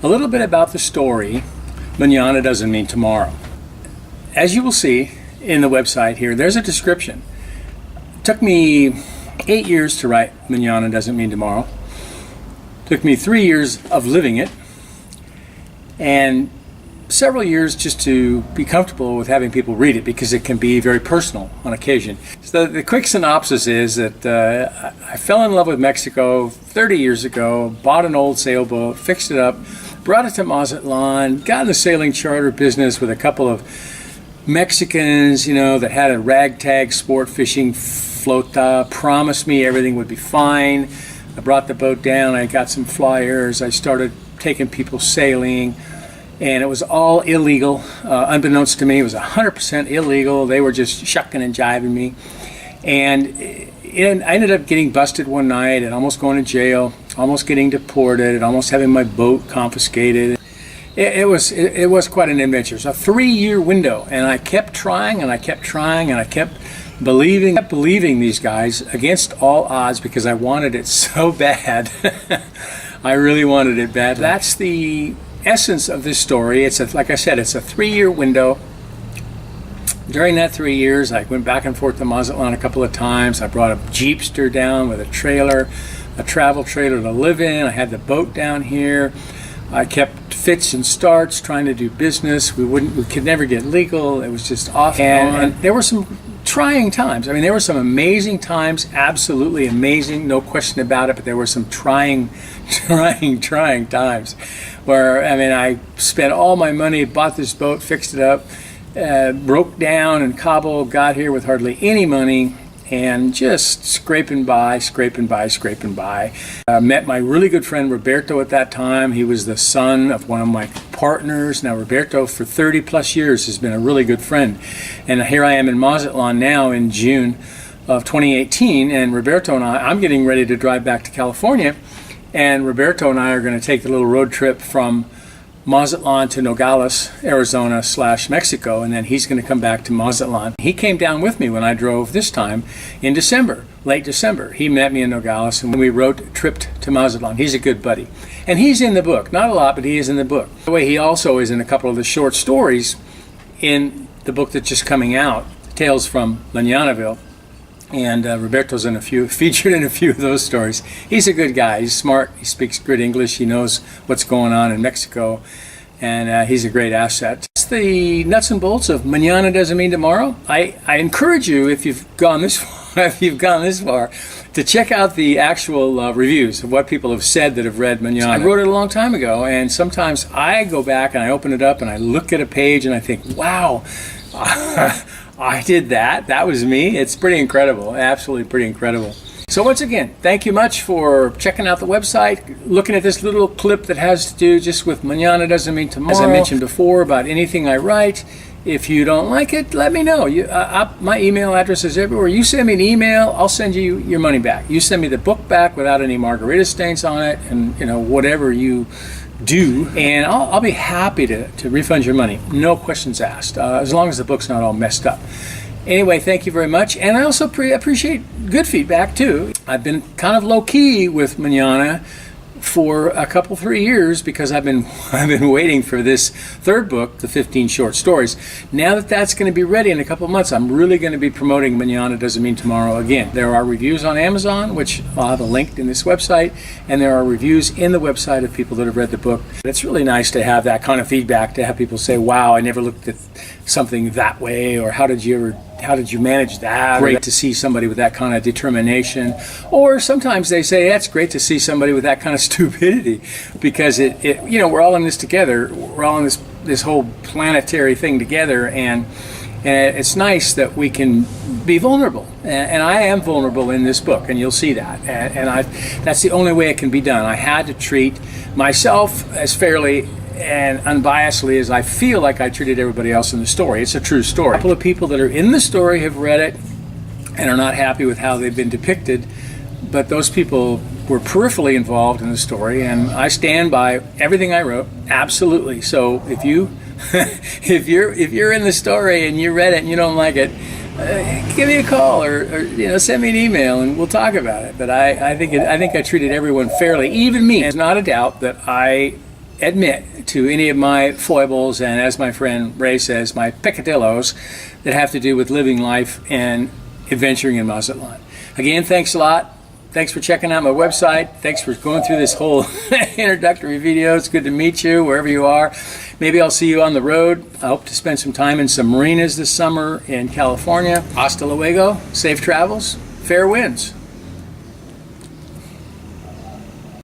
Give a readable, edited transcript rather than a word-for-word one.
A little bit about the story, Mañana Doesn't Mean Tomorrow. As you will see in the website here, there's a description. It took me 8 years to write Mañana Doesn't Mean Tomorrow. It took me 3 years of living it, and several years just to be comfortable with having people read it, because it can be very personal on occasion. So the quick synopsis is that I fell in love with Mexico 30 years ago, bought an old sailboat, fixed it up, brought it to Mazatlan, got in the sailing charter business with a couple of Mexicans, that had a ragtag sport fishing flota, promised me everything would be fine. I brought the boat down, I got some flyers, I started taking people sailing, and it was all illegal. Unbeknownst to me, it was 100% illegal. They were just shucking and jiving me. And I ended up getting busted one night and almost going to jail, almost getting deported, and almost having my boat confiscated. It was quite an adventure. It's a 3-year window, and I kept trying, and I kept trying, and I kept believing these guys against all odds, because I wanted it so bad. I really wanted it bad. That's the essence of this story. Like I said, it's a 3-year window. During that 3 years, I went back and forth to Mazatlan a couple of times. I brought a Jeepster down with a trailer, a travel trailer to live in. I had the boat down here. I kept fits and starts trying to do business. We could never get legal. It was just off and there were some trying times. I mean, there were some amazing times, absolutely amazing, no question about it, but there were some trying times where, I spent all my money, bought this boat, fixed it up, broke down in Cabo, got here with hardly any money, and just scraping by. Met my really good friend Roberto at that time. He was the son of one of my partners. Now Roberto, for 30 plus years, has been a really good friend. And here I am in Mazatlan now in June of 2018, and Roberto and I'm getting ready to drive back to California, and Roberto and I are going to take a little road trip from Mazatlan to Nogales, Arizona / Mexico, and then he's going to come back to Mazatlan. He came down with me when I drove this time in December, late December. He met me in Nogales, and we tripped to Mazatlan. He's a good buddy. And he's in the book. Not a lot, but he is in the book. By the way, he also is in a couple of the short stories in the book that's just coming out, Tales from Mañanaville. And Roberto's featured in a few of those stories. He's a good guy. He's smart. He speaks good English. He knows what's going on in Mexico, and he's a great asset. It's the nuts and bolts of Mañana Doesn't Mean Tomorrow. I encourage you, if you've gone this far, to check out the actual reviews of what people have said that have read Mañana. I wrote it a long time ago, and sometimes I go back and I open it up and I look at a page and I think, wow. I did that. That was me. It's pretty incredible. Absolutely pretty incredible. So once again, thank you much for checking out the website, looking at this little clip that has to do just with Mañana Doesn't Mean Tomorrow. As I mentioned before, about anything I write. If you don't like it, let me know. My email address is everywhere. You send me an email, I'll send you your money back. You send me the book back without any margarita stains on it, and whatever you do, and I'll be happy to refund your money. No questions asked, as long as the book's not all messed up. Anyway, thank you very much, and I also appreciate good feedback too. I've been kind of low-key with Mañana for a couple 3 years because I've been waiting for this third book, the 15 short stories. Now that that's going to be ready in a couple of months, I'm really going to be promoting Mañana Doesn't Mean Tomorrow again. There are reviews on Amazon, which I'll have a link in this website, and there are reviews in the website of people that have read the book. It's really nice to have that kind of feedback, to have people say, wow, I never looked at something that way, or how did you manage that? Great to see somebody with that kind of determination. Or sometimes they say, that's great to see somebody with that kind of stupidity, because we're all in this together. We're all in this whole planetary thing together, and it's nice that we can be vulnerable. And I am vulnerable in this book, and you'll see that. And that's the only way it can be done. I had to treat myself as fairly and unbiasedly as I feel like I treated everybody else in the story. It's a true story. A couple of people that are in the story have read it and are not happy with how they've been depicted, but those people were peripherally involved in the story, and I stand by everything I wrote, absolutely. So if you're in the story and you read it and you don't like it, give me a call or send me an email and we'll talk about it. But I think I treated everyone fairly, even me. There's not a doubt that I admit to any of my foibles and, as my friend Ray says, my picadillos that have to do with living life and adventuring in Mazatlan. Again, thanks a lot. Thanks for checking out my website. Thanks for going through this whole introductory video. It's good to meet you wherever you are. Maybe I'll see you on the road. I hope to spend some time in some marinas this summer in California. Hasta luego. Safe travels. Fair winds.